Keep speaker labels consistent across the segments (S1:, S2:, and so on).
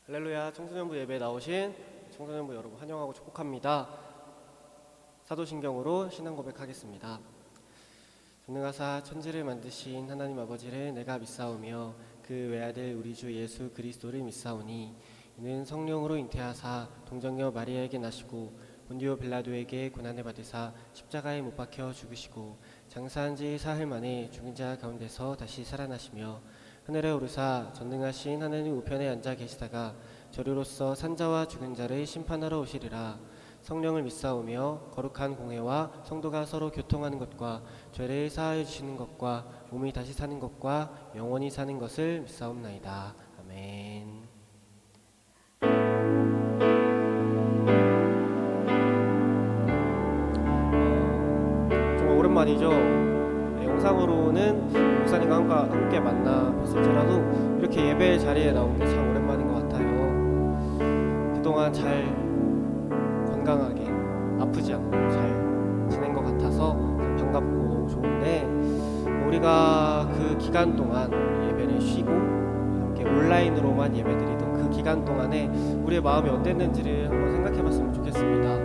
S1: 할렐루야. 청소년부 예배에 나오신 청소년부 여러분 환영하고 축복합니다. 사도신경으로 신앙 고백하겠습니다. 전능하사 천지를 만드신 하나님 아버지를 내가 믿사오며 그 외아들 우리 주 예수 그리스도를 믿사오니 이는 성령으로 잉태하사 동정녀 마리아에게 나시고 본디오 빌라도에게 고난을 받으사 십자가에 못 박혀 죽으시고 장사한 지 사흘 만에 죽은 자 가운데서 다시 살아나시며 하늘에 오르사 전능하신 하나님 우편에 앉아 계시다가 저리로서 산자와 죽은 자를 심판하러 오시리라. 성령을 믿사오며 거룩한 공회와 성도가 서로 교통하는 것과 죄를 사하여 주시는 것과 몸이 다시 사는 것과 영원히 사는 것을 믿사옵나이다. 아멘. 정말 오랜만이죠. 영상으로는 목사님과 함께 만나 뵀을지라도 이렇게 예배 자리에 나온 게 참 오랜만인 것 같아요. 그동안 잘 건강하게 아프지 않고 잘 지낸 것 같아서 반갑고 너무 좋은데, 우리가 그 기간 동안 예배를 쉬고 함께 온라인으로만 예배드리던 그 기간 동안에 우리의 마음이 어땠는지를 한번 생각해 봤으면 좋겠습니다.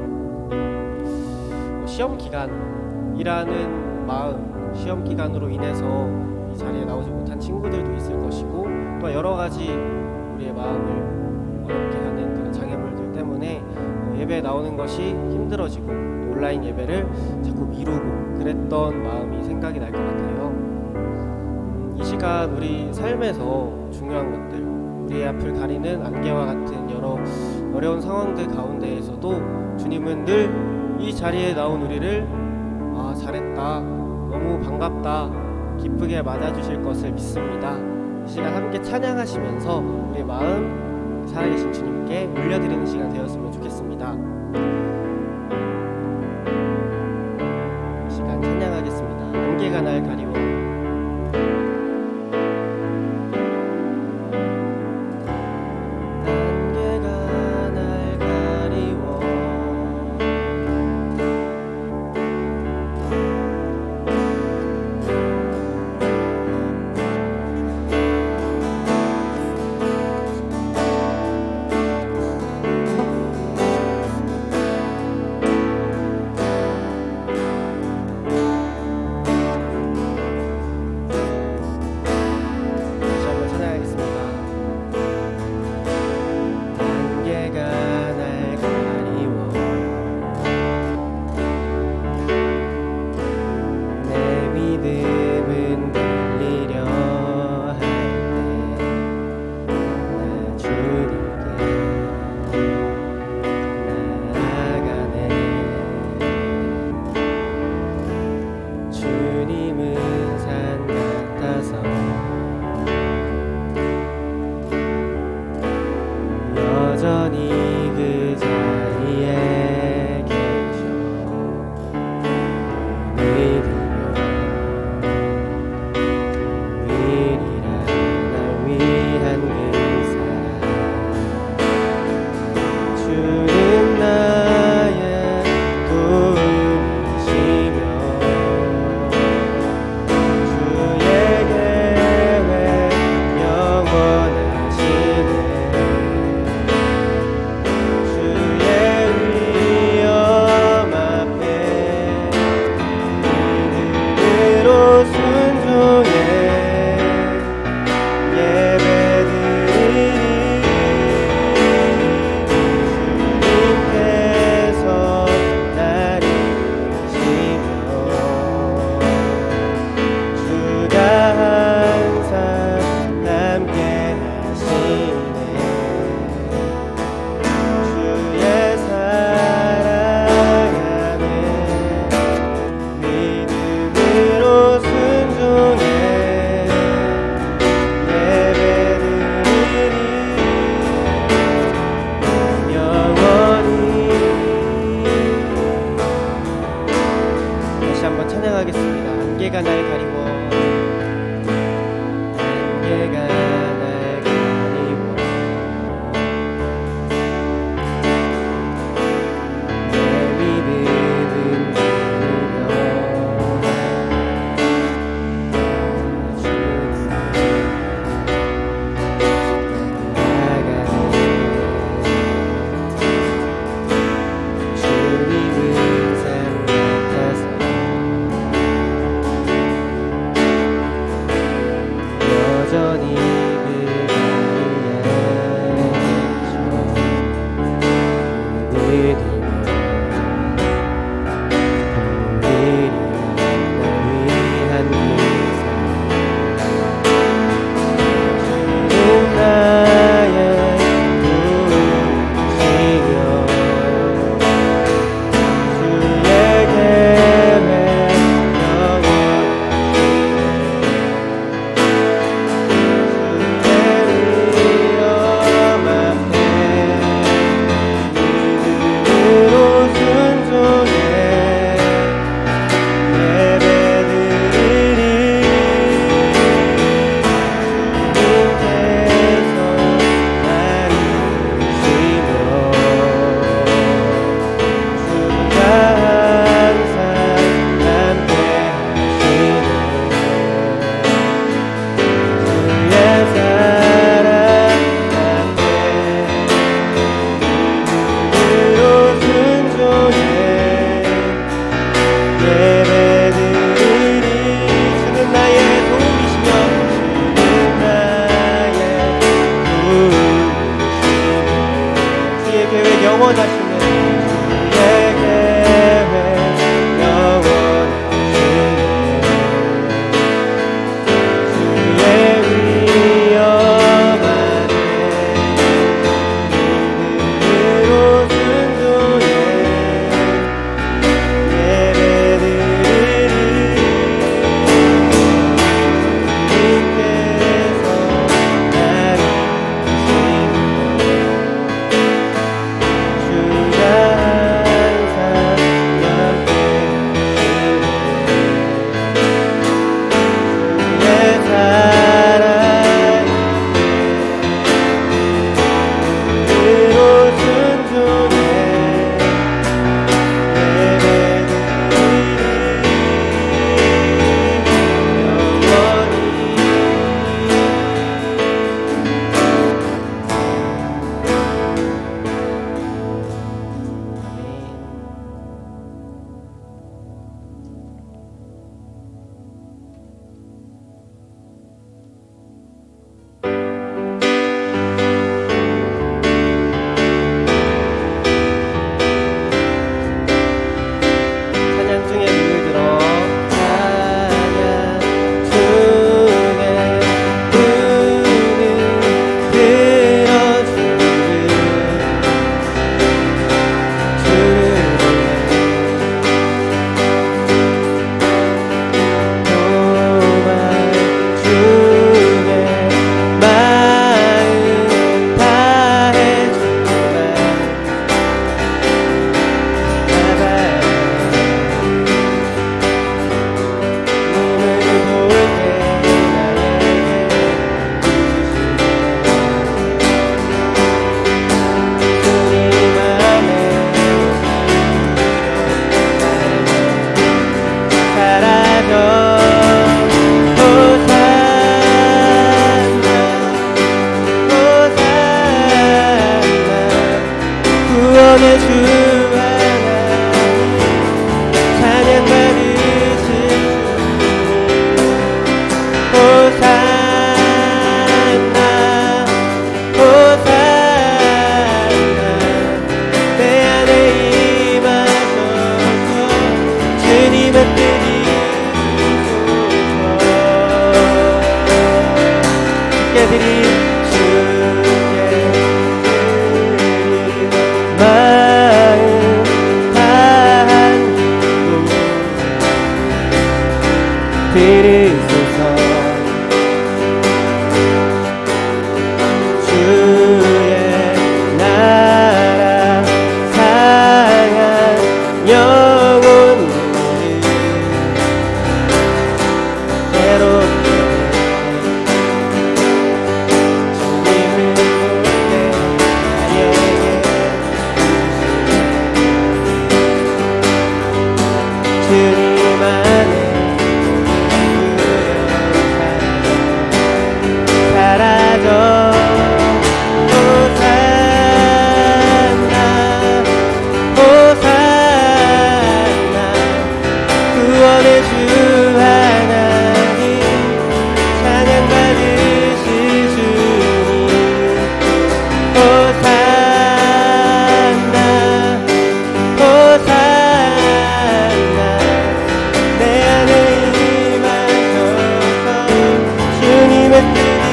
S1: 시험 기간이라는 마음, 시험 기간으로 인해서 이 자리에 나오지 못한 친구들도 있을 것이고, 또 여러 가지 우리의 마음을 어렵게 하는 그런 장애물들 때문에 예배에 나오는 것이 힘들어지고 또 온라인 예배를 자꾸 미루고 그랬던 마음이 생각이 날 것 같아요. 이 시간 우리 삶에서 중요한 것들, 우리의 앞을 가리는 안개와 같은 여러 어려운 상황들 가운데에서도 주님은 늘 이 자리에 나온 우리를 잘했다, 너무 반갑다, 기쁘게 맞아주실 것을 믿습니다. 이 시간 함께 찬양하시면서 우리의 마음 살아계신 주님께 올려드리는 시간 되었으면 좋겠습니다. 이 시간 찬양하겠습니다. 안개가 날 가리워. 주께 드린 마음 다하고 들으소서. 주의 나라 상한 영혼을 새롭게 주님을 볼때 나에게 주님 안에 사라져 구원의 주 하나님 찬양받으실 주님 호산나 호산나 내 안에 임하셔서 주님의 뜻을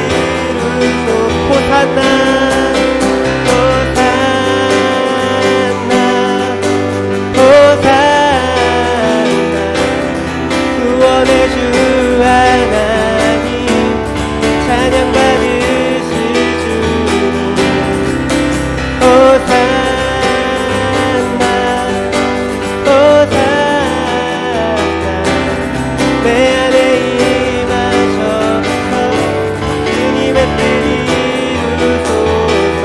S1: 이루소. 호산나 구원의 주 하나님 찬양받으실 주님 호산나 호산나 내 안에 임하셔서 주님의 뜻 이루소서.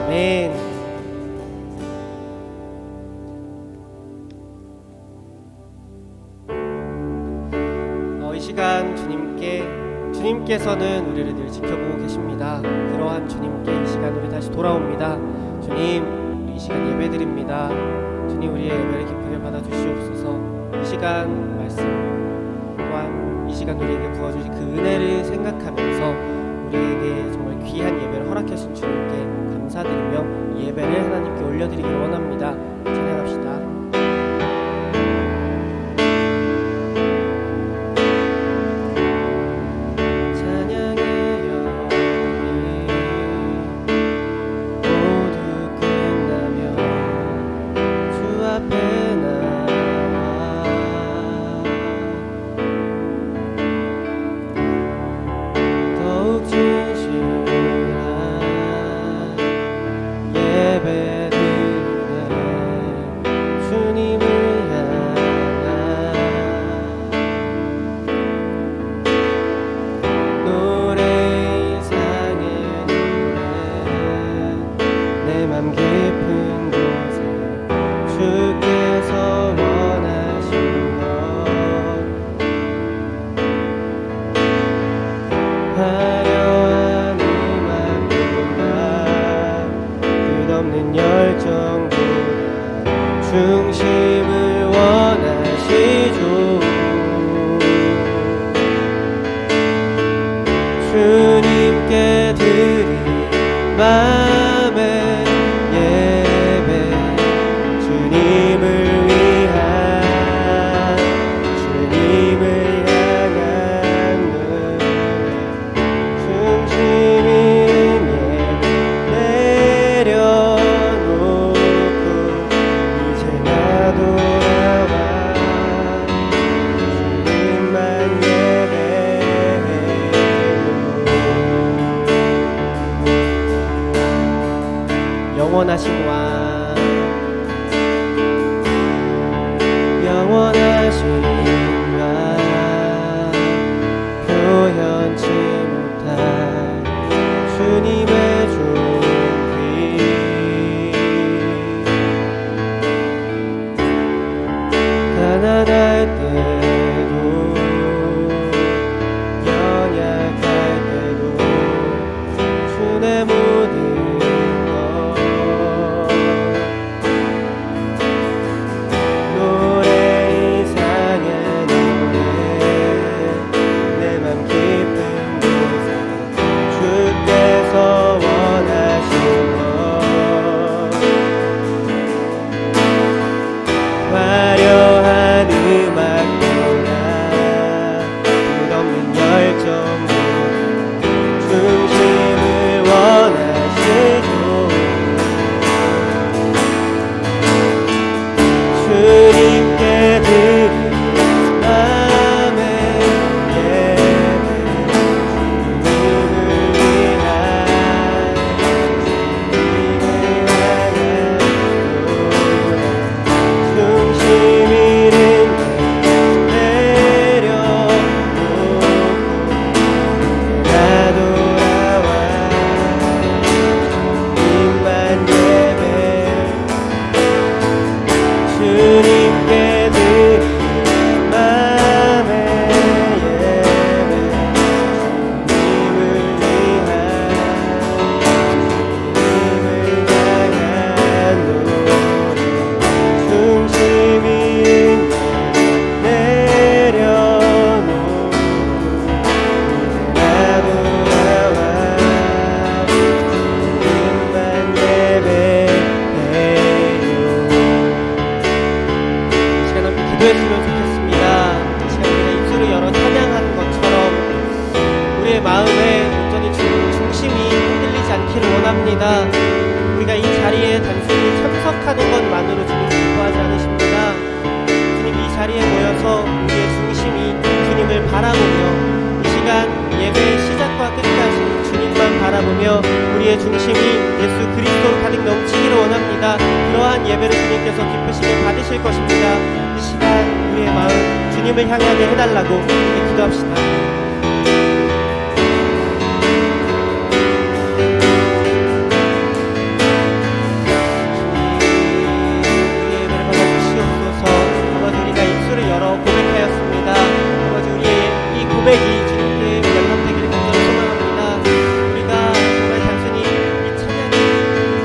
S1: 아멘. 이 시간 주님께서는 우리를 늘 지켜보고 계십니다. 그러한 주님께 이 시간 우리 다시 돌아옵니다. 주님, 우리 이 시간 예배드립니다. 주님, 우리의 예배를 기쁘게 받아주시옵소서. 이 시간 말씀 또한 이 시간 우리에게 부어주신 그 은혜를 생각하면서 우리에게 정말 귀한 예배를 허락하신 주님께 감사드리며 이 예배를 하나님께 올려드리기를 원합니다. 찬양합시다. 중심을 원하시죠. 주님께 드릴 마음의 예배 주님을 위한 주님을 향한 눈 중심인 예배 내려놓고 이제 나 돌아와 주님만 영원하신 왕 영원하신 왕 표현치 못할 주님의 존귀 가난할 때도 연약할 때도 주의 모든 화려한 기도했으면 좋겠습니다. 이 시간 우리가 입술을 열어 찬양하는 것처럼 우리의 마음에 온전히 중심이 흔들리지 않기를 원합니다. 우리가 이 자리에 단순히 참석하는 것만으로 주님 기뻐하지 않으십니다. 주님, 이 자리에 모여서 우리의 중심이 주님을 바라보며 이 시간 예배의 시작과 끝까지 주님만 바라보며 우리의 중심이 예수 그리스도로 가득 넘치기를 원합니다. 그러한 예배를 주님께서 기쁘시게 받으실 것입니다. 이 시간 우리의 마음 주님을 향하게 해달라고 이렇게 기도합시다. 고백하였습니다. 아버지, 우리의 이 고백이 주님께 연락되기를 간절히 소망합니다. 우리가 정말 단순히 이 찬양의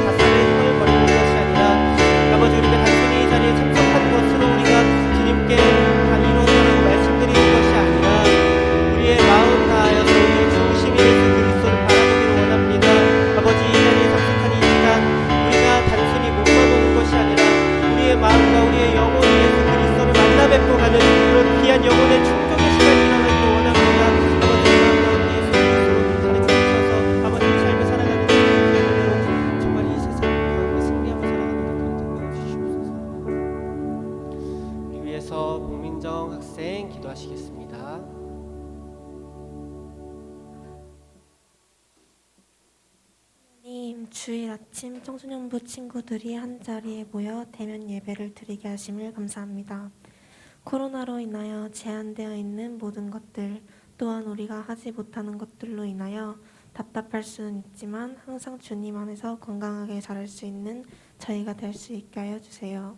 S1: 가사를 흥얼거리는 것이 아니라 아버지, 우리가 단순히 이 자리에 참석한 것으로 우리가 주님께 다 이루어져라고 말씀드리는 것이 아니라 우리의 마음 다하여서 우리의 중심이 예수 그리스도를 바라보기를 원합니다. 아버지, 이 자리에 참석한 이 시간 우리가 단순히 몸만 오는 것이 아니라 우리의 마음과 우리의 영혼이 예수 그리스도를 만나 뵙고 가는 그런 귀한 영혼의 충족의 시간이 일어나기를 원합니다. 아버지, 마음 가운데 예수 그리스도 가르쳐 주셔서 아버지의 삶을 살아가는 그런 정말 이 세상 가운데 승리하며 살아가는 그런 능력을 주시옵소서. 우리 위해서 박민정 학생 기도하시겠습니다.
S2: 주일 아침 청소년부 친구들이 한자리에 모여 대면 예배를 드리게 하심을 감사합니다. 코로나로 인하여 제한되어 있는 모든 것들, 또한 우리가 하지 못하는 것들로 인하여 답답할 수는 있지만 항상 주님 안에서 건강하게 자랄 수 있는 저희가 될 수 있게 하여 주세요.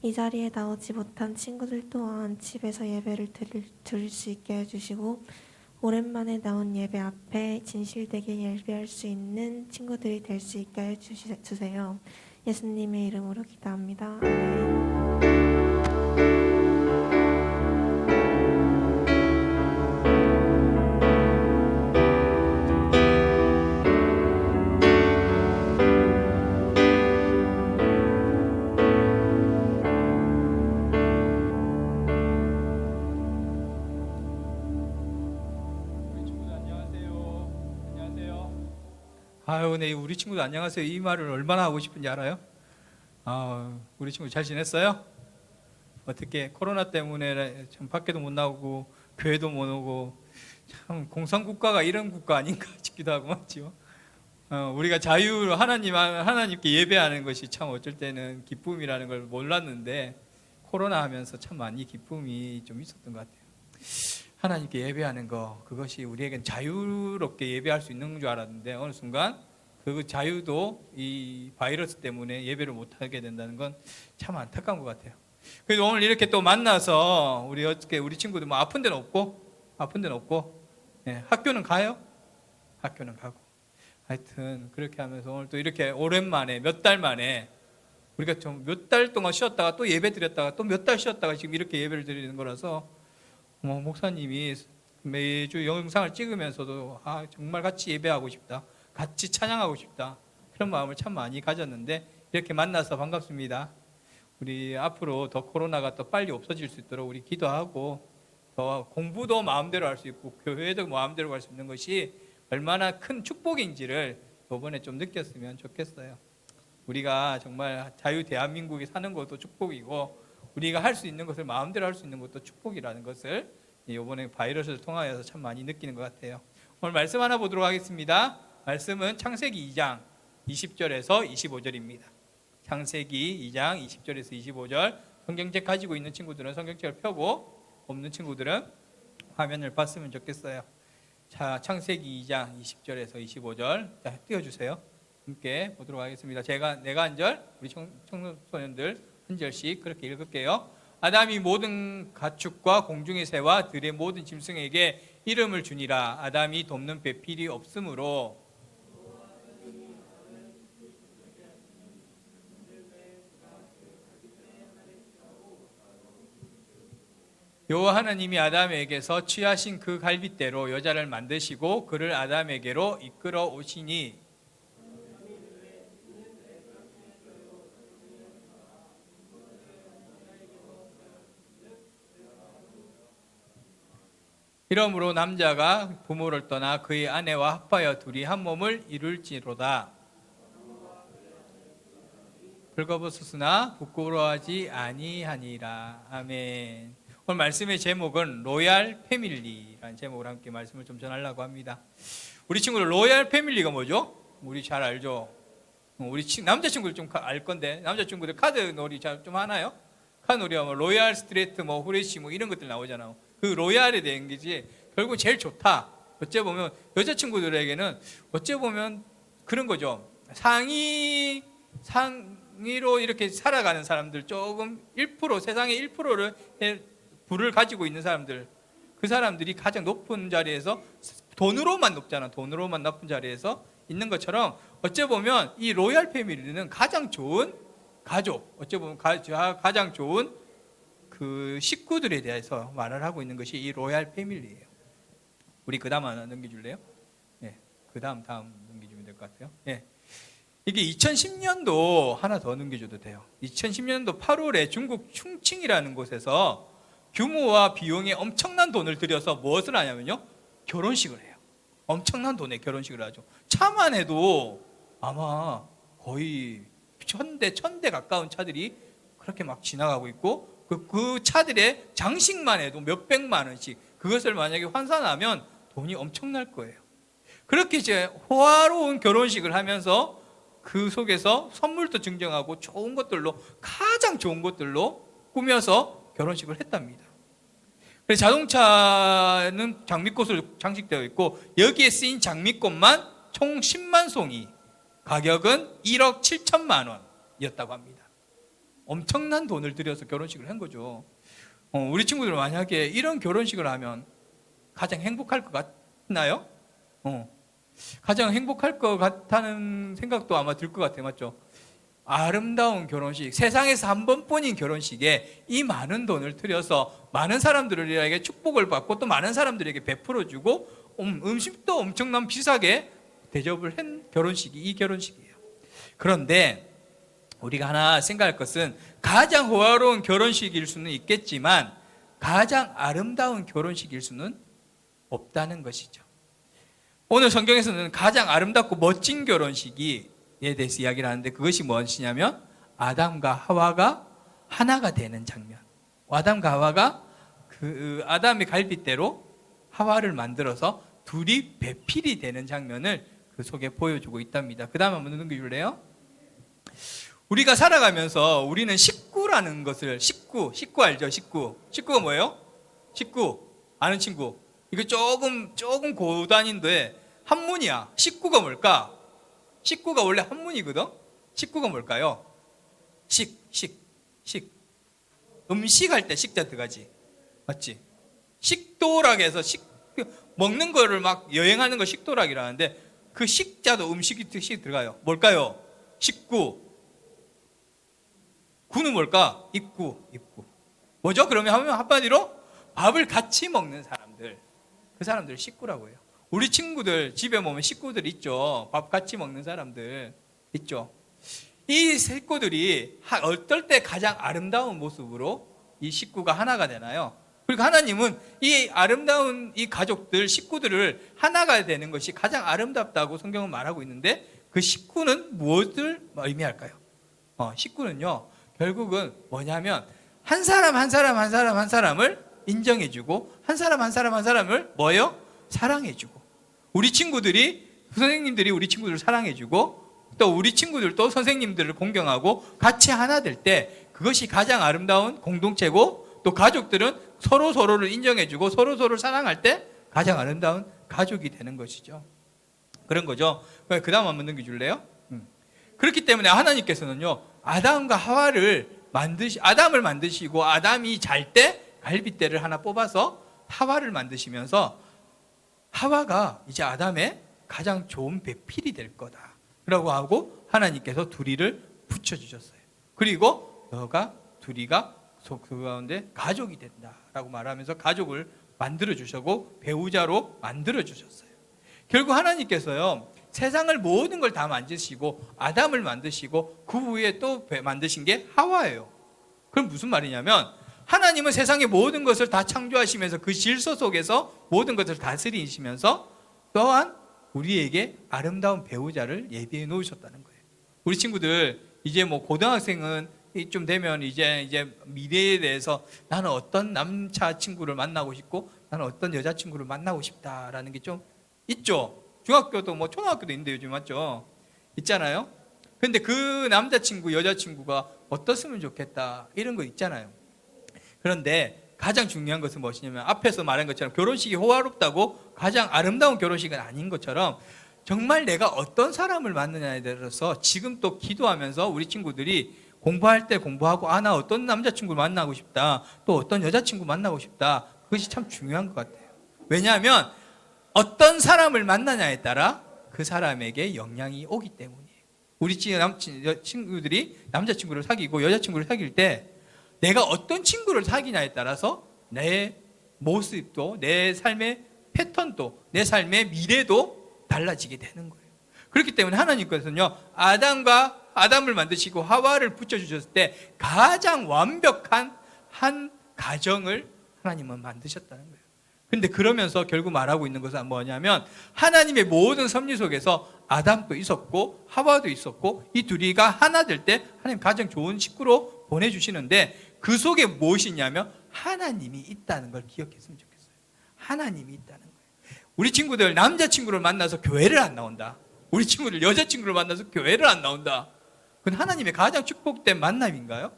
S2: 이 자리에 나오지 못한 친구들 또한 집에서 예배를 드릴 수 있게 해주시고 오랜만에 나온 예배 앞에 진실되게 예배할 수 있는 친구들이 될 수 있게 해주세요. 예수님의 이름으로 기도합니다. 아멘.
S3: 아유, 네, 우리 친구도 안녕하세요. 이 말을 얼마나 하고 싶은지 알아요? 우리 친구 잘 지냈어요? 어떻게 코로나 때문에 참 밖에도 못 나오고 교회도 못 오고 참 공산국가가 이런 국가 아닌가 싶기도 하고 맞죠? 우리가 자유로 하나님께 예배하는 것이 참 어쩔 때는 기쁨이라는 걸 몰랐는데 코로나 하면서 참 많이 기쁨이 좀 있었던 것 같아요. 하나님께 예배하는 거, 그것이 우리에겐 자유롭게 예배할 수 있는 줄 알았는데 어느 순간 그 자유도 이 바이러스 때문에 예배를 못하게 된다는 건 참 안타까운 것 같아요. 그래서 오늘 이렇게 또 만나서 우리 친구들 뭐 아픈 데는 없고 네, 학교는 가요? 학교는 가고 하여튼 그렇게 하면서 오늘 또 이렇게 오랜만에 몇 달 만에 우리가 좀 몇 달 동안 쉬었다가 또 예배 드렸다가 또 몇 달 쉬었다가 지금 이렇게 예배를 드리는 거라서 목사님이 매주 영상을 찍으면서도 정말 같이 예배하고 싶다, 같이 찬양하고 싶다, 그런 마음을 참 많이 가졌는데 이렇게 만나서 반갑습니다. 우리 앞으로 더 코로나가 더 빨리 없어질 수 있도록 우리 기도하고 더 공부도 마음대로 할 수 있고 교회도 마음대로 갈 수 있는 것이 얼마나 큰 축복인지를 이번에 좀 느꼈으면 좋겠어요. 우리가 정말 자유 대한민국에 사는 것도 축복이고 우리가 할 수 있는 것을 마음대로 할 수 있는 것도 축복이라는 것을 이번에 바이러스를 통하여서 참 많이 느끼는 것 같아요. 오늘 말씀 하나 보도록 하겠습니다. 말씀은 창세기 2장 20절에서 25절입니다. 창세기 2장 20절에서 25절. 성경책 가지고 있는 친구들은 성경책을 펴고 없는 친구들은 화면을 봤으면 좋겠어요. 자, 창세기 2장 20절에서 25절 띄워주세요. 함께 보도록 하겠습니다. 내가 한 절, 우리 청소년들 한 절씩 그렇게 읽을게요. 아담이 모든 가축과 공중의 새와 들의 모든 짐승에게 이름을 주니라. 아담이 돕는 배필이 없으므로 여호와 하나님이 아담에게서 취하신 그 갈빗대로 여자를 만드시고 그를 아담에게로 이끌어 오시니 이러므로 남자가 부모를 떠나 그의 아내와 합하여 둘이 한 몸을 이룰지로다. 벌거벗었으나 부끄러워하지 아니하니라. 아멘. 오늘 말씀의 제목은 로얄 패밀리라는 제목으로 함께 말씀을 좀 전하려고 합니다. 우리 친구들 로얄 패밀리가 뭐죠? 우리 잘 알죠? 우리 남자친구들 좀 알 건데, 남자친구들 카드 놀이 좀 하나요? 카드 놀이 하면 로얄 스트레이트, 뭐 후레쉬 뭐 이런 것들 나오잖아요. 그 로얄에 대한 게지 결국 제일 좋다. 어째 보면 여자친구들에게는 어째 보면 그런 거죠. 상위로 이렇게 살아가는 사람들, 조금 1%, 세상의 1%를 부를 가지고 있는 사람들, 그 사람들이 가장 높은 자리에서, 돈으로만 높잖아. 돈으로만 높은 자리에서 있는 것처럼 어째 보면 이 로얄 패밀리는 가장 좋은 가족, 어째 보면 가장 좋은 그 식구들에 대해서 말을 하고 있는 것이 이 로얄 패밀리예요. 우리 그 다음 하나 넘겨줄래요? 네, 그 다음 넘겨주면 될 것 같아요. 네. 이게 2010년도 하나 더 넘겨줘도 돼요. 2010년도 8월에 중국 충칭이라는 곳에서 규모와 비용에 엄청난 돈을 들여서 무엇을 하냐면요, 결혼식을 해요. 엄청난 돈에 결혼식을 하죠. 차만 해도 아마 거의 1000대 가까운 차들이 그렇게 막 지나가고 있고, 그 차들의 장식만 해도 몇백만 원씩, 그것을 만약에 환산하면 돈이 엄청날 거예요. 그렇게 이제 호화로운 결혼식을 하면서 그 속에서 선물도 증정하고 좋은 것들로, 가장 좋은 것들로 꾸며서 결혼식을 했답니다. 그래서 자동차는 장미꽃으로 장식되어 있고, 여기에 쓰인 장미꽃만 총 10만 송이, 가격은 1억 7천만 원이었다고 합니다. 엄청난 돈을 들여서 결혼식을 한 거죠. 우리 친구들 만약에 이런 결혼식을 하면 가장 행복할 것 같나요? 가장 행복할 것 같다는 생각도 아마 들 것 같아요. 맞죠? 아름다운 결혼식, 세상에서 한 번뿐인 결혼식에 이 많은 돈을 들여서 많은 사람들에게 축복을 받고 또 많은 사람들에게 베풀어주고, 음식도 엄청난 비싸게 대접을 한 결혼식이 이 결혼식이에요. 그런데 우리가 하나 생각할 것은, 가장 호화로운 결혼식일 수는 있겠지만 가장 아름다운 결혼식일 수는 없다는 것이죠. 오늘 성경에서는 가장 아름답고 멋진 결혼식에 대해서 이야기를 하는데, 그것이 무엇이냐면 아담과 하와가 하나가 되는 장면. 아담과 하와가 그 아담의 갈빗대로 하와를 만들어서 둘이 배필이 되는 장면을 그 속에 보여주고 있답니다. 그 다음 한번 넘겨줄래요? 우리가 살아가면서 우리는 식구라는 것을, 식구 알죠? 식구가 뭐예요? 식구 아는 친구. 이거 조금 고단인데 한문이야. 식구가 뭘까? 식구가 원래 한문이거든. 식구가 뭘까요? 식. 음식할 때 식자 들어가지. 맞지? 식도락에서 먹는 거를 막 여행하는 거 식도락이라는데, 그 식자도 음식이 들어가요. 뭘까요? 식구. 구는 뭘까? 입구. 뭐죠? 그러면 하면 한마디로 밥을 같이 먹는 사람들, 그 사람들 식구라고 해요. 우리 친구들 집에 보면 식구들 있죠. 밥 같이 먹는 사람들 있죠. 이 식구들이 어떨 때 가장 아름다운 모습으로 이 식구가 하나가 되나요? 그리고 하나님은 이 아름다운 이 가족들, 식구들을 하나가 되는 것이 가장 아름답다고 성경은 말하고 있는데, 그 식구는 무엇을 의미할까요? 식구는요, 결국은 뭐냐면 한 사람을 인정해주고, 한 사람을 뭐예요? 사랑해주고, 우리 친구들이, 선생님들이 우리 친구들을 사랑해주고, 또 우리 친구들도 선생님들을 공경하고 같이 하나 될 때, 그것이 가장 아름다운 공동체고, 또 가족들은 서로를 인정해주고 서로를 사랑할 때 가장 아름다운 가족이 되는 것이죠. 그런 거죠. 그 다음 한번 넘겨줄래요? 그렇기 때문에 하나님께서는요, 아담을 만드시고, 아담이 잘 때 갈빗대를 하나 뽑아서 하와를 만드시면서, 하와가 이제 아담의 가장 좋은 배필이 될 거다 라고 하고 하나님께서 둘이를 붙여주셨어요. 그리고 둘이가 그 가운데 가족이 된다라고 말하면서 가족을 만들어주셨고 배우자로 만들어주셨어요. 결국 하나님께서요, 세상을 모든 걸 다 만드시고 아담을 만드시고 그 후에 또 만드신 게 하와예요. 그럼 무슨 말이냐면, 하나님은 세상의 모든 것을 다 창조하시면서 그 질서 속에서 모든 것을 다스리시면서 또한 우리에게 아름다운 배우자를 예비해 놓으셨다는 거예요. 우리 친구들 이제 뭐 고등학생은 좀 되면 이제 미래에 대해서 나는 어떤 남자 친구를 만나고 싶고 나는 어떤 여자 친구를 만나고 싶다라는 게 좀 있죠. 중학교도 뭐 초등학교도 있는데 요즘 맞죠? 있잖아요. 근데 그 남자친구, 여자친구가 어떻으면 좋겠다 이런 거 있잖아요. 그런데 가장 중요한 것은 무엇이냐면 앞에서 말한 것처럼 결혼식이 호화롭다고 가장 아름다운 결혼식은 아닌 것처럼 정말 내가 어떤 사람을 만나냐에 대해서 지금 또 기도하면서 우리 친구들이 공부할 때 공부하고 나 어떤 남자친구를 만나고 싶다 또 어떤 여자친구 만나고 싶다 그것이 참 중요한 것 같아요. 왜냐하면 어떤 사람을 만나냐에 따라 그 사람에게 영향이 오기 때문이에요. 우리 친구들이 남자친구를 사귀고 여자친구를 사귈 때 내가 어떤 친구를 사귀냐에 따라서 내 모습도 내 삶의 패턴도 내 삶의 미래도 달라지게 되는 거예요. 그렇기 때문에 하나님께서는요 아담을 만드시고 하와를 붙여주셨을 때 가장 완벽한 한 가정을 하나님은 만드셨다는 거예요. 근데 그러면서 결국 말하고 있는 것은 뭐냐면 하나님의 모든 섭리 속에서 아담도 있었고 하와도 있었고 이 둘이가 하나 될 때 하나님 가장 좋은 식구로 보내주시는데 그 속에 무엇이 있냐면 하나님이 있다는 걸 기억했으면 좋겠어요. 하나님이 있다는 거예요. 우리 친구들 남자친구를 만나서 교회를 안 나온다. 우리 친구들 여자친구를 만나서 교회를 안 나온다. 그건 하나님의 가장 축복된 만남인가요?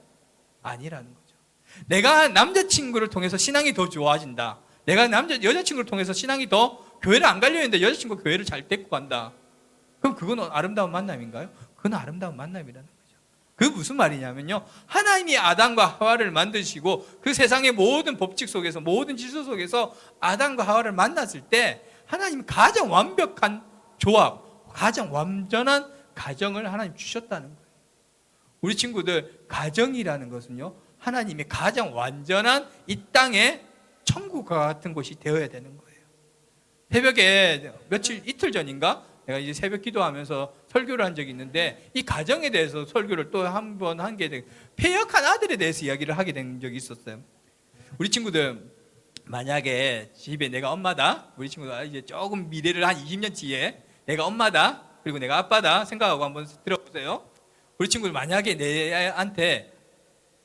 S3: 아니라는 거죠. 내가 남자친구를 통해서 신앙이 더 좋아진다. 내가 여자친구를 통해서 신앙이 더 교회를 안 가려 했는데 여자친구가 교회를 잘 데리고 간다. 그럼 그건 아름다운 만남인가요? 그건 아름다운 만남이라는 거죠. 그게 무슨 말이냐면요. 하나님이 아담과 하와를 만드시고 그 세상의 모든 법칙 속에서 모든 질서 속에서 아담과 하와를 만났을 때 하나님이 가장 완벽한 조합, 가장 완전한 가정을 하나님 주셨다는 거예요. 우리 친구들 가정이라는 것은요. 하나님이 가장 완전한 이 땅에 천국과 같은 곳이 되어야 되는 거예요. 새벽에 이틀 전인가 내가 이제 새벽 기도하면서 설교를 한 적이 있는데 이 가정에 대해서 설교를 또 한 번 한 게 폐역한 아들에 대해서 이야기를 하게 된 적이 있었어요. 우리 친구들 만약에 집에 내가 엄마다 우리 친구들 이제 조금 미래를 한 20년 뒤에 내가 엄마다 그리고 내가 아빠다 생각하고 한번 들어보세요. 우리 친구들 만약에 내한테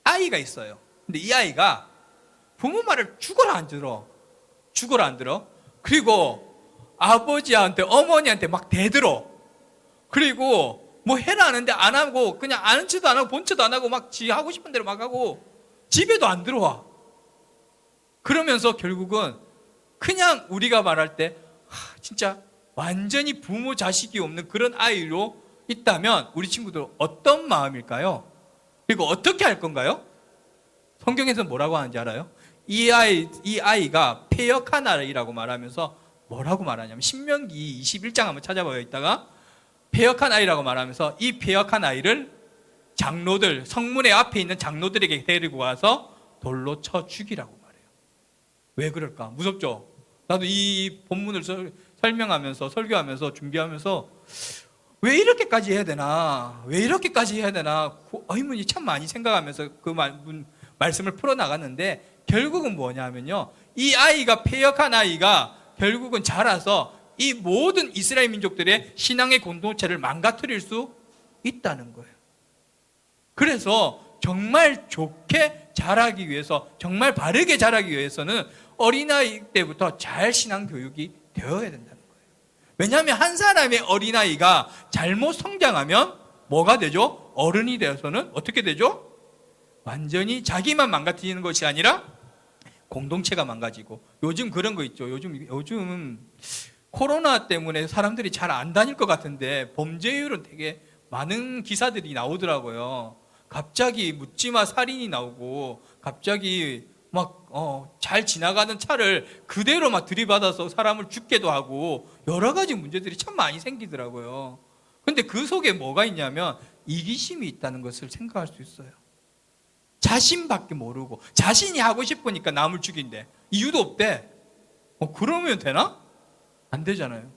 S3: 아이가 있어요. 근데 이 아이가 부모 말을 죽어라 안 들어. 그리고 아버지한테 어머니한테 막 대들어. 그리고 뭐 해라 하는데 안 하고 그냥 아는 척도 안 하고 본 척도 안 하고 막 지 하고 싶은 대로 막 하고 집에도 안 들어와. 그러면서 결국은 그냥 우리가 말할 때 진짜 완전히 부모 자식이 없는 그런 아이로 있다면 우리 친구들 어떤 마음일까요? 그리고 어떻게 할 건가요? 성경에서 뭐라고 하는지 알아요? 이 아이가 폐역한 아이라고 말하면서 뭐라고 말하냐면 신명기 21장 한번 찾아봐요. 이따가 폐역한 아이라고 말하면서 이 폐역한 아이를 장로들 성문의 앞에 있는 장로들에게 데리고 와서 돌로 쳐 죽이라고 말해요. 왜 그럴까? 무섭죠? 나도 이 본문을 설명하면서 설교하면서 준비하면서 왜 이렇게까지 해야 되나? 의문이 참 많이 생각하면서 그 말씀을 풀어나갔는데 결국은 뭐냐면요. 이 아이가 폐역한 아이가 결국은 자라서 이 모든 이스라엘 민족들의 신앙의 공동체를 망가뜨릴 수 있다는 거예요. 그래서 정말 좋게 자라기 위해서 정말 바르게 자라기 위해서는 어린아이 때부터 잘 신앙 교육이 되어야 된다는 거예요. 왜냐하면 한 사람의 어린아이가 잘못 성장하면 뭐가 되죠? 어른이 되어서는 어떻게 되죠? 완전히 자기만 망가뜨리는 것이 아니라 공동체가 망가지고 요즘 그런 거 있죠. 요즘 코로나 때문에 사람들이 잘 안 다닐 것 같은데 범죄율은 되게 많은 기사들이 나오더라고요. 갑자기 묻지마 살인이 나오고 갑자기 막 잘 지나가는 차를 그대로 막 들이받아서 사람을 죽게도 하고 여러 가지 문제들이 참 많이 생기더라고요. 근데 그 속에 뭐가 있냐면 이기심이 있다는 것을 생각할 수 있어요. 자신밖에 모르고 자신이 하고 싶으니까 남을 죽인대. 이유도 없대. 그러면 되나? 안 되잖아요.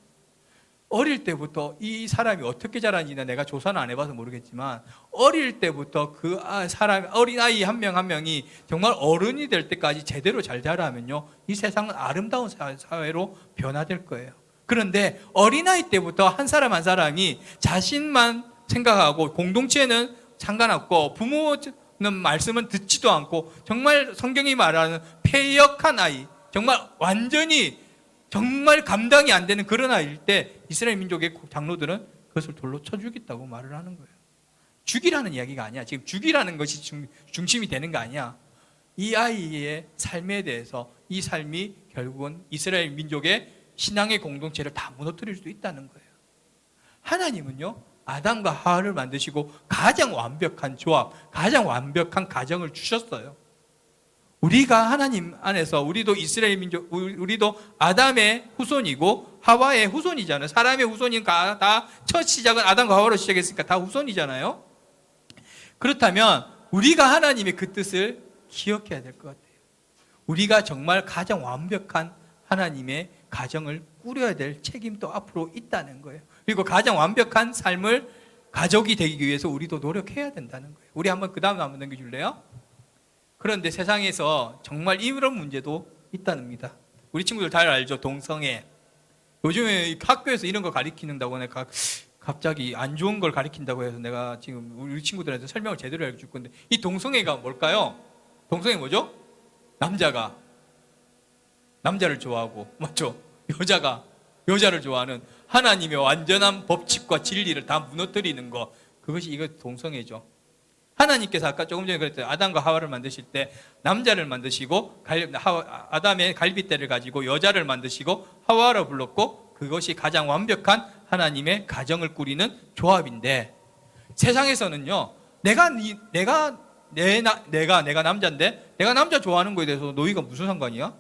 S3: 어릴 때부터 이 사람이 어떻게 자라는지는 내가 조사는 안 해봐서 모르겠지만 어릴 때부터 그 사람 어린아이 한 명 한 명이 정말 어른이 될 때까지 제대로 잘 자라면요, 이 세상은 아름다운 사회로 변화될 거예요. 그런데 어린아이 때부터 한 사람 한 사람이 자신만 생각하고 공동체는 상관없고 부모는 말씀은 듣지도 않고 정말 성경이 말하는 패역한 아이, 정말 완전히 정말 감당이 안 되는 그런 아이일 때 이스라엘 민족의 장로들은 그것을 돌로 쳐 죽이겠다고 말을 하는 거예요. 죽이라는 이야기가 아니야. 지금 죽이라는 것이 중심이 되는 거 아니야. 이 아이의 삶에 대해서 이 삶이 결국은 이스라엘 민족의 신앙의 공동체를 다 무너뜨릴 수 있다는 거예요. 하나님은요, 아담과 하와를 만드시고 가장 완벽한 조합, 가장 완벽한 가정을 주셨어요. 우리가 하나님 안에서 우리도 이스라엘 민족, 우리도 아담의 후손이고 하와의 후손이잖아요. 사람의 후손인 다 첫 시작은 아담과 하와로 시작했으니까 다 후손이잖아요. 그렇다면 우리가 하나님의 그 뜻을 기억해야 될 것 같아요. 우리가 정말 가장 완벽한 하나님의 가정을 꾸려야 될 책임도 앞으로 있다는 거예요. 그리고 가장 완벽한 삶을 가족이 되기 위해서 우리도 노력해야 된다는 거예요. 우리 한번 그 다음 한번 넘겨줄래요? 그런데 세상에서 정말 이런 문제도 있답니다. 우리 친구들 다 알죠? 동성애. 요즘에 학교에서 이런 거 가르치는다고 내가 갑자기 안 좋은 걸 가르친다고 해서 내가 지금 우리 친구들한테 설명을 제대로 해줄 건데, 이 동성애가 뭘까요? 동성애 뭐죠? 남자가 남자를 좋아하고, 맞죠? 여자가 여자를 좋아하는 하나님의 완전한 법칙과 진리를 다 무너뜨리는 것, 그것이 이거 동성애죠. 하나님께서 아까 조금 전에 그랬죠. 아담과 하와를 만드실 때 남자를 만드시고 아담의 갈빗대를 가지고 여자를 만드시고 하와라 불렀고, 그것이 가장 완벽한 하나님의 가정을 꾸리는 조합인데, 세상에서는요, 내가 남자인데 내가 남자 좋아하는 거에 대해서 너희가 무슨 상관이야?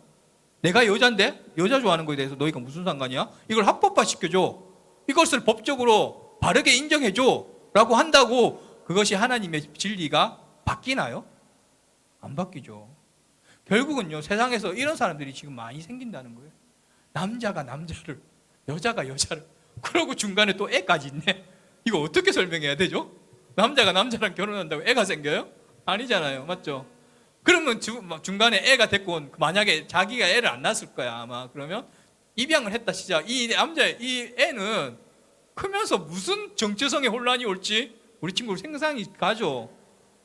S3: 내가 여자인데 여자 좋아하는 거에 대해서 너희가 무슨 상관이야? 이걸 합법화 시켜줘. 이것을 법적으로 바르게 인정해줘 라고 한다고 그것이 하나님의 진리가 바뀌나요? 안 바뀌죠. 결국은요, 세상에서 이런 사람들이 지금 많이 생긴다는 거예요. 남자가 남자를, 여자가 여자를, 그러고 중간에 또 애까지 있네. 이거 어떻게 설명해야 되죠? 남자가 남자랑 결혼한다고 애가 생겨요? 아니잖아요. 맞죠? 그러면 중간에 애가 됐고, 만약에 자기가 애를 안 낳았을 거야 아마. 그러면 입양을 했다 시작. 이 애는 크면서 무슨 정체성의 혼란이 올지 우리 친구 생각이 가죠.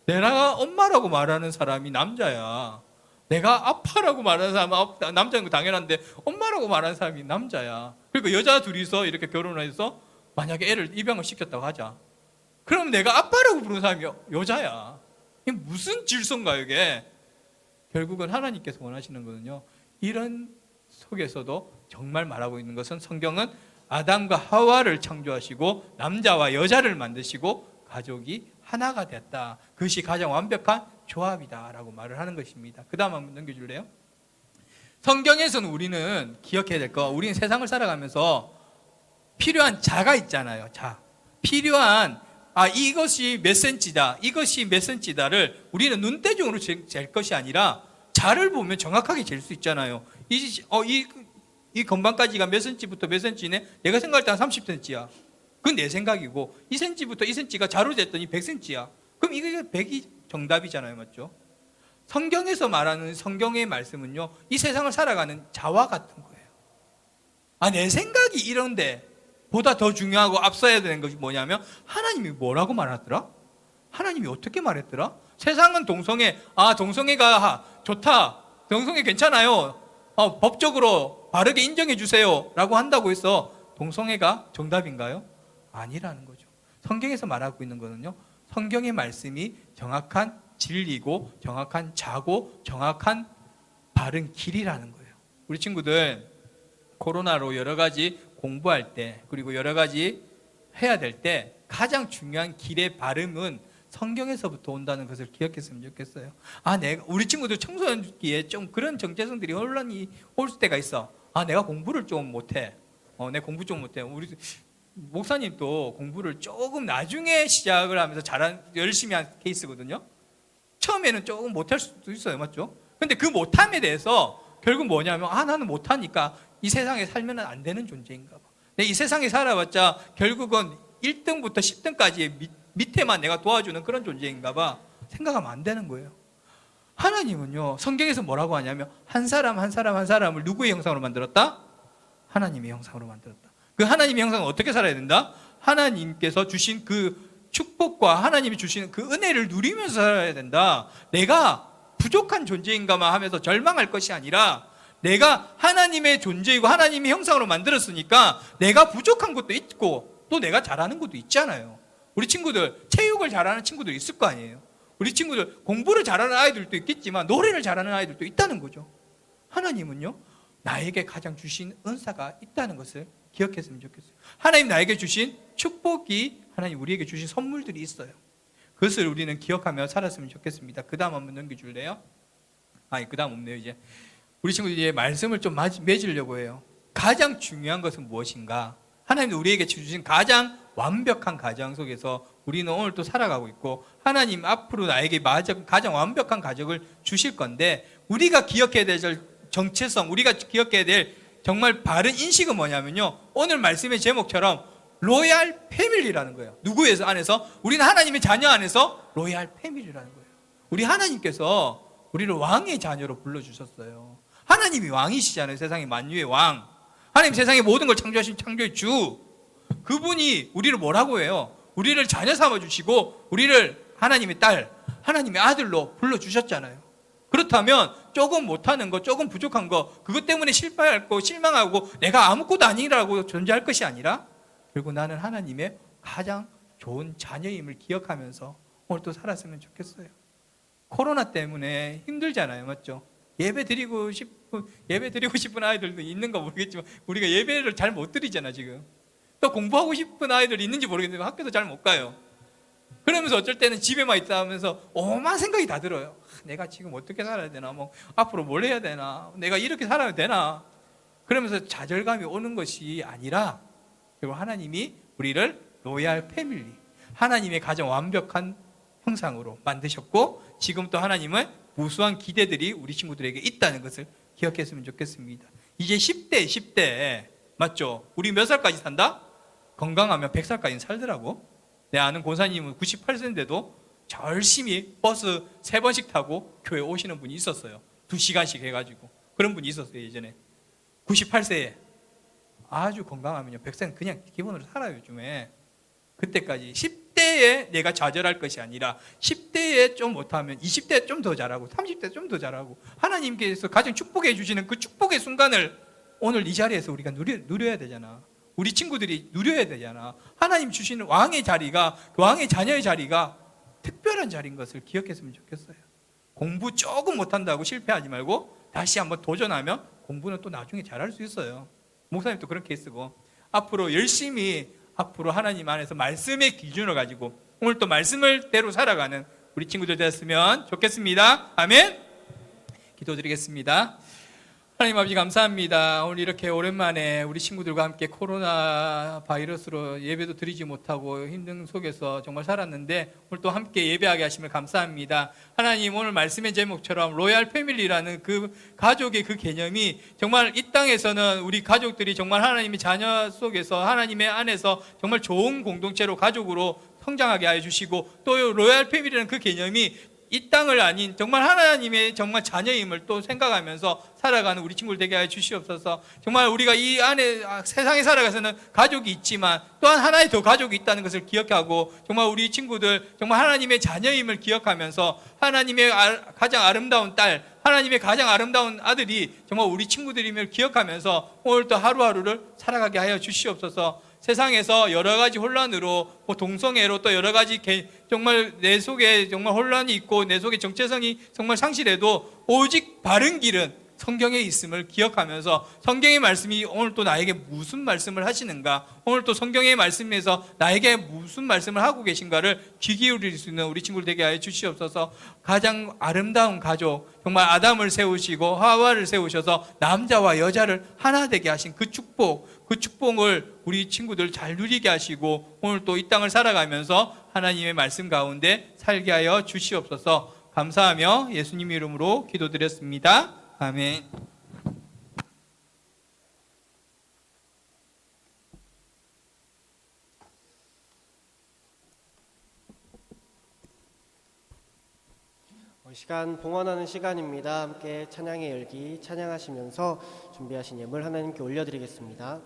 S3: 내가 엄마라고 말하는 사람이 남자야. 내가 아빠라고 말하는 사람은 남자인 거 당연한데 엄마라고 말하는 사람이 남자야. 그리고 여자 둘이서 이렇게 결혼을 해서 만약에 애를 입양을 시켰다고 하자. 그럼 내가 아빠라고 부르는 사람이 여자야. 이게 무슨 질서인가요, 이게? 결국은 하나님께서 원하시는 거는요, 이런 속에서도 정말 말하고 있는 것은, 성경은 아담과 하와를 창조하시고 남자와 여자를 만드시고 가족이 하나가 됐다. 그것이 가장 완벽한 조합이다라고 말을 하는 것입니다. 그 다음 한번 넘겨줄래요? 성경에서는 우리는 기억해야 될 거, 우리는 세상을 살아가면서 필요한 자가 있잖아요. 자, 필요한 이것이 몇 센치다, 이것이 몇 센치다를 우리는 눈대중으로 잴 것이 아니라 자를 보면 정확하게 잴 수 있잖아요. 이 건반까지가 몇 센치부터 몇 센치네? 내가 생각할 때 한 30cm야. 그건 내 생각이고, 2cm부터 2cm가 자로 쟀더니 100cm야. 그럼 이게 100이 정답이잖아요. 맞죠? 성경에서 말하는 성경의 말씀은요, 이 세상을 살아가는 자와 같은 거예요. 내 생각이 이런데 보다 더 중요하고 앞서야 되는 것이 뭐냐면, 하나님이 뭐라고 말하더라? 하나님이 어떻게 말했더라? 세상은 동성애가 좋다, 동성애 괜찮아요, 법적으로 바르게 인정해 주세요 라고 한다고 해서 동성애가 정답인가요? 아니라는 거죠. 성경에서 말하고 있는 거는요, 성경의 말씀이 정확한 진리고 정확한 자고 정확한 바른 길이라는 거예요. 우리 친구들 코로나로 여러 가지 공부할 때, 그리고 여러 가지 해야 될 때 가장 중요한 길의 바름은 성경에서부터 온다는 것을 기억했으면 좋겠어요. 우리 친구들 청소년기에 좀 그런 정체성들이 혼란이 올 때가 있어. 내가 공부를 좀 못해. 내 공부 좀 못해. 우리 목사님도 공부를 조금 나중에 시작을 하면서 열심히 한 케이스거든요. 처음에는 조금 못할 수도 있어요. 맞죠? 근데 그 못함에 대해서 결국 뭐냐면, 나는 못하니까 이 세상에 살면 안 되는 존재인가 봐. 이 세상에 살아봤자 결국은 1등부터 10등까지의 밑에만 내가 도와주는 그런 존재인가 봐 생각하면 안 되는 거예요. 하나님은요, 성경에서 뭐라고 하냐면 한 사람 한 사람 한 사람을 누구의 형상으로 만들었다? 하나님의 형상으로 만들었다. 그 하나님의 형상은 어떻게 살아야 된다? 하나님께서 주신 그 축복과 하나님이 주시는 그 은혜를 누리면서 살아야 된다. 내가 부족한 존재인가만 하면서 절망할 것이 아니라 내가 하나님의 존재이고 하나님의 형상으로 만들었으니까 내가 부족한 것도 있고 또 내가 잘하는 것도 있잖아요. 우리 친구들 체육을 잘하는 친구들 있을 거 아니에요. 우리 친구들 공부를 잘하는 아이들도 있겠지만 노래를 잘하는 아이들도 있다는 거죠. 하나님은요, 나에게 가장 주신 은사가 있다는 것을 기억했으면 좋겠어요. 하나님 나에게 주신 축복이, 하나님 우리에게 주신 선물들이 있어요. 그것을 우리는 기억하며 살았으면 좋겠습니다. 그 다음 한번 넘겨줄래요? 그 다음 없네요. 이제 우리 친구들이 이제 말씀을 좀 맺으려고 해요. 가장 중요한 것은 무엇인가? 하나님 우리에게 주신 가장 완벽한 가정 속에서 우리는 오늘 또 살아가고 있고, 하나님 앞으로 나에게 가장 완벽한 가정을 주실 건데, 우리가 기억해야 될 정체성, 우리가 기억해야 될 정말 바른 인식은 뭐냐면요, 오늘 말씀의 제목처럼 로얄 패밀리라는 거예요. 누구의 안에서? 우리는 하나님의 자녀 안에서 로얄 패밀리라는 거예요. 우리 하나님께서 우리를 왕의 자녀로 불러주셨어요. 하나님이 왕이시잖아요. 세상의 만유의 왕. 하나님 세상의 모든 걸 창조하신 창조의 주. 그분이 우리를 뭐라고 해요? 우리를 자녀 삼아주시고 우리를 하나님의 딸, 하나님의 아들로 불러주셨잖아요. 그렇다면 조금 못하는 거, 조금 부족한 거, 그것 때문에 실패하고 실망하고 내가 아무것도 아니라고 존재할 것이 아니라, 그리고 나는 하나님의 가장 좋은 자녀임을 기억하면서 오늘 또 살았으면 좋겠어요. 코로나 때문에 힘들잖아요. 맞죠? 예배 드리고 싶은 아이들도 있는 거 모르겠지만 우리가 예배를 잘 못 드리잖아 지금. 또 공부하고 싶은 아이들이 있는지 모르겠는데 학교도 잘 못 가요. 그러면서 어쩔 때는 집에만 있다 하면서 오만 생각이 다 들어요. 내가 지금 어떻게 살아야 되나, 뭐 앞으로 뭘 해야 되나, 내가 이렇게 살아야 되나, 그러면서 좌절감이 오는 것이 아니라, 그리고 하나님이 우리를 로얄 패밀리, 하나님의 가장 완벽한 형상으로 만드셨고, 지금 또 하나님은 무수한 기대들이 우리 친구들에게 있다는 것을 기억했으면 좋겠습니다. 이제 10대 맞죠? 우리 몇 살까지 산다? 건강하면 100살까지는 살더라고. 내 아는 권사님은 98세인데도 열심히 버스 3번씩 타고 교회 오시는 분이 있었어요. 2시간씩 해가지고. 그런 분이 있었어요 예전에. 98세에 아주 건강하면요 100세는 그냥 기본으로 살아요 요즘에. 그때까지 10대에 내가 좌절할 것이 아니라 10대에 좀 못하면 20대에 좀 더 잘하고 30대에 좀 더 잘하고, 하나님께서 가장 축복해 주시는 그 축복의 순간을 오늘 이 자리에서 우리가 누려야 되잖아. 우리 친구들이 누려야 되잖아. 하나님 주시는 왕의 자리가, 그 왕의 자녀의 자리가 특별한 자리인 것을 기억했으면 좋겠어요. 공부 조금 못한다고 실패하지 말고 다시 한번 도전하면 공부는 또 나중에 잘할 수 있어요. 목사님도 그런 케이스고, 앞으로 열심히 앞으로 하나님 안에서 말씀의 기준을 가지고 오늘 또 말씀을 대로 살아가는 우리 친구들 되었으면 좋겠습니다. 아멘. 기도드리겠습니다. 하나님 아버지 감사합니다. 오늘 이렇게 오랜만에 우리 친구들과 함께 코로나 바이러스로 예배도 드리지 못하고 힘든 속에서 정말 살았는데 오늘 또 함께 예배하게 하심을 감사합니다. 하나님 오늘 말씀의 제목처럼 로얄 패밀리라는 그 가족의 그 개념이 정말 이 땅에서는 우리 가족들이 정말 하나님의 자녀 속에서 하나님의 안에서 정말 좋은 공동체로 가족으로 성장하게 하여 주시고, 또 로얄 패밀리라는 그 개념이 이 땅을 아닌 정말 하나님의 정말 자녀임을 또 생각하면서 살아가는 우리 친구들 되게 하여 주시옵소서. 정말 우리가 이 안에 세상에 살아가서는 가족이 있지만 또한 하나의 더 가족이 있다는 것을 기억하고, 정말 우리 친구들 정말 하나님의 자녀임을 기억하면서 하나님의 가장 아름다운 딸, 하나님의 가장 아름다운 아들이 정말 우리 친구들임을 기억하면서 오늘 또 하루하루를 살아가게 하여 주시옵소서. 세상에서 여러 가지 혼란으로, 동성애로 또 여러 가지 정말 내 속에 정말 혼란이 있고 내 속에 정체성이 정말 상실해도 오직 바른 길은 성경에 있음을 기억하면서 성경의 말씀이 오늘 또 나에게 무슨 말씀을 하시는가, 오늘 또 성경의 말씀에서 나에게 무슨 말씀을 하고 계신가를 귀 기울일 수 있는 우리 친구들 되게 하여 주시옵소서. 가장 아름다운 가족, 정말 아담을 세우시고 하와를 세우셔서 남자와 여자를 하나 되게 하신 그 축복을 우리 친구들 잘 누리게 하시고 오늘 또 이 땅을 살아가면서 하나님의 말씀 가운데 살게 하여 주시옵소서. 감사하며 예수님 이름으로 기도드렸습니다. 아멘.
S1: 시간 봉헌하는 시간입니다. 함께 찬양의 열기 찬양하시면서 준비하신 예물 하나님께 올려드리겠습니다.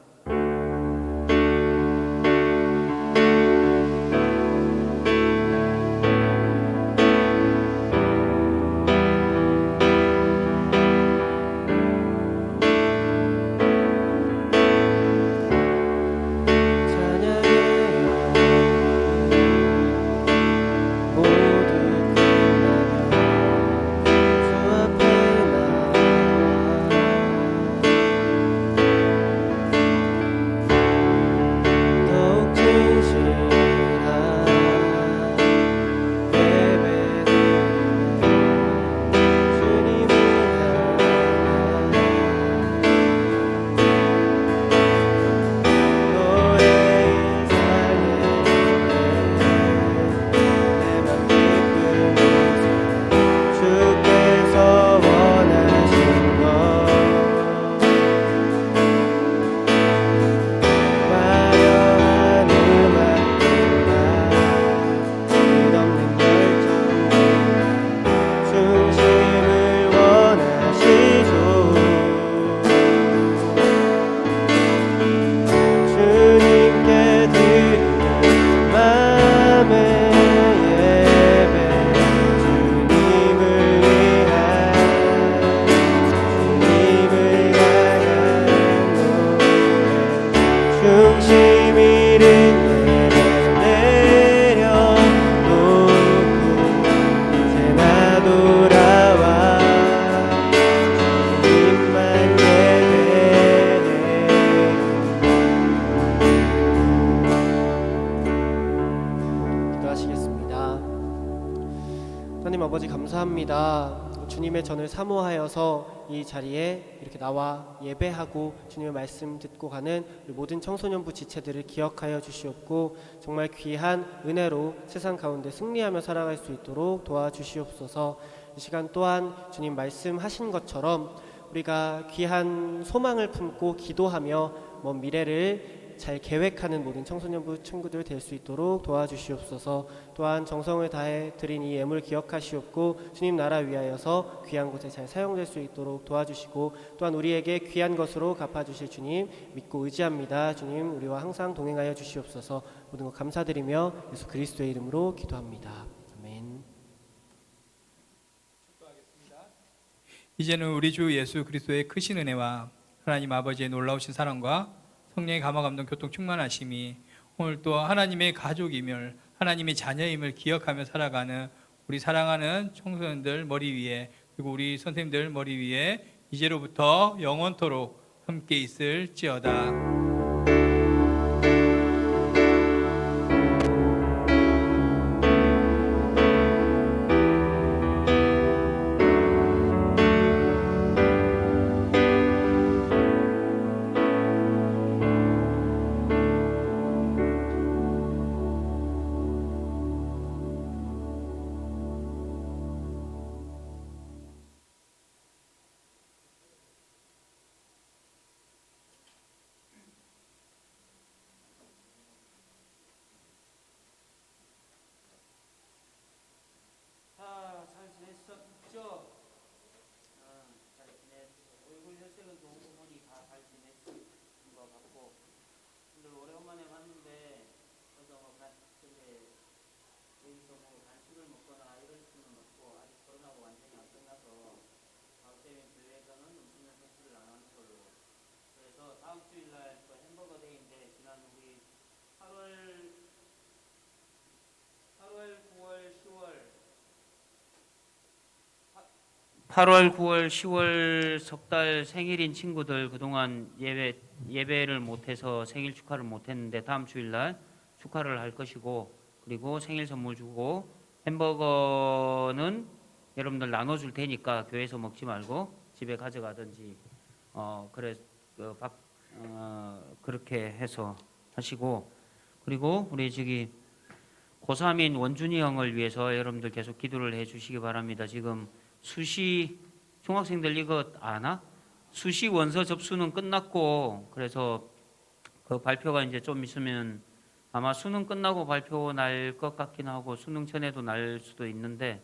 S1: 하나님 아버지 감사합니다. 주님의 전을 사모하여서 이 자리에 이렇게 나와 예배하고 주님의 말씀 듣고 가는 우리 모든 청소년부 지체들을 기억하여 주시옵고 정말 귀한 은혜로 세상 가운데 승리하며 살아갈 수 있도록 도와주시옵소서. 이 시간 또한 주님 말씀하신 것처럼 우리가 귀한 소망을 품고 기도하며 먼 미래를 잘 계획하는 모든 청소년부 친구들 될 수 있도록 도와주시옵소서. 또한 정성을 다해 드린 이 예물 기억하시옵고 주님 나라 위하여서 귀한 곳에 잘 사용될 수 있도록 도와주시고 또한 우리에게 귀한 것으로 갚아주실 주님 믿고 의지합니다. 주님 우리와 항상 동행하여 주시옵소서. 모든 것 감사드리며 예수 그리스도의 이름으로 기도합니다. 아멘.
S3: 이제는 우리 주 예수 그리스도의 크신 은혜와 하나님 아버지의 놀라우신 사랑과 성령의 감화 감동 교통 충만하심이 오늘 또 하나님의 가족임을 하나님의 자녀임을 기억하며 살아가는 우리 사랑하는 청소년들 머리 위에 그리고 우리 선생님들 머리 위에 이제로부터 영원토록 함께 있을지어다.
S4: 잘 지냈었죠? 잘 지냈어. 얼굴 혈색은 좋은 부모니 다 잘 지냈은 것 같고. 근데 오래간만에 봤는데, 그래서 근데 여기서 뭐 간식을 먹거나 이럴 수는 없고, 아직 코로나가 완전히 안 끝나서, 다음 때문에 교회에서는 음식물 패스를 안 하는 걸로. 그래서 다음 주일날 또 햄버거 데이인데, 지난 우리 8월, 9월, 10월, 8월, 9월, 10월 석 달 생일인 친구들 그동안 예배를 못해서 생일 축하를 못했는데 다음 주일날 축하를 할 것이고 그리고 생일 선물 주고 햄버거는 여러분들 나눠줄 테니까 교회에서 먹지 말고 집에 가져가든지 그렇게 해서 하시고 그리고 우리 고3인 원준이 형을 위해서 여러분들 계속 기도를 해주시기 바랍니다. 지금 수시 중학생들 이거 아나? 수시 원서 접수는 끝났고 그래서 그 발표가 이제 좀 있으면 아마 수능 끝나고 발표 날 것 같긴 하고 수능 전에도 날 수도 있는데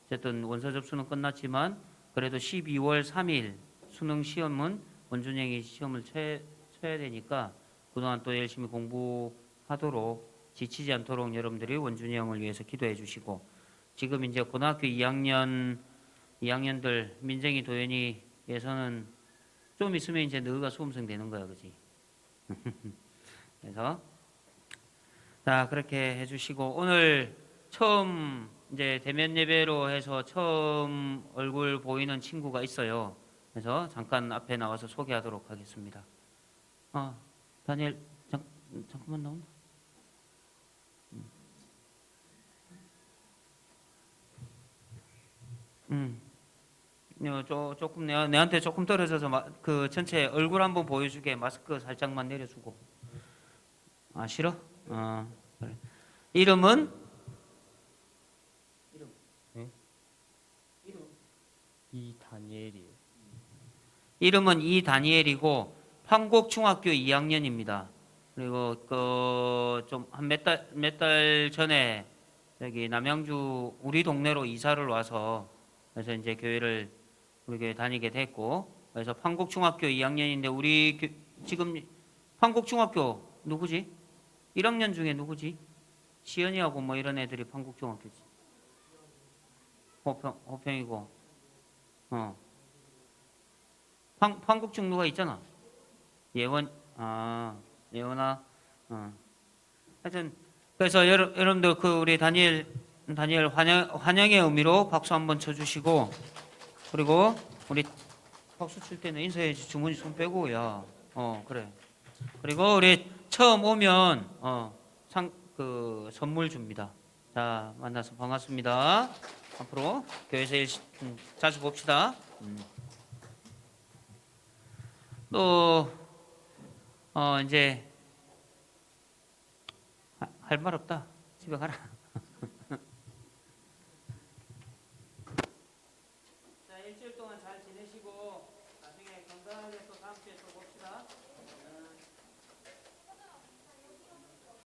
S4: 어쨌든 원서 접수는 끝났지만 그래도 12월 3일 수능 시험은 원준영이 시험을 쳐야 되니까 그동안 또 열심히 공부하도록 지치지 않도록 여러분들이 원준이 형을 위해서 기도해 주시고, 지금 이제 고등학교 2학년들 민정이 도연이에서는 좀 있으면 이제 너가 수험생 되는 거야, 그지? 그래서 자 그렇게 해주시고, 오늘 처음 이제 대면 예배로 해서 처음 얼굴 보이는 친구가 있어요. 그래서 잠깐 앞에 나와서 소개하도록 하겠습니다. 다니엘 잠깐만 나온다. 조금 내한테 조금 떨어져서 그 전체 얼굴 한번 보여주게 마스크 살짝만 내려주고. 아 싫어? 그래. 이름은
S5: 이다니엘이에요.
S4: 이름은 이다니엘이고 황곡중학교 2학년입니다. 그리고 그 좀 한 몇 달 전에 여기 남양주 우리 동네로 이사를 와서 그래서 이제 우리 교회 다니게 됐고, 그래서 황곡중학교 2학년인데 지금 황곡중학교 누구지? 1학년 중에 누구지? 시연이하고 뭐 이런 애들이 황곡중학교지. 호평이고. 황곡중 누가 있잖아. 예원아. 하여튼 그래서 여러분들 그 우리 다니엘 환영의 의미로 박수 한번 쳐주시고, 그리고 우리 박수 칠 때는 인사해야지. 주머니 손 빼고. 야 그래. 그리고 우리 처음 오면 선물 줍니다. 자 만나서 반갑습니다. 앞으로 교회에서 자주 봅시다. 또 이제 할 말 없다. 집에 가라.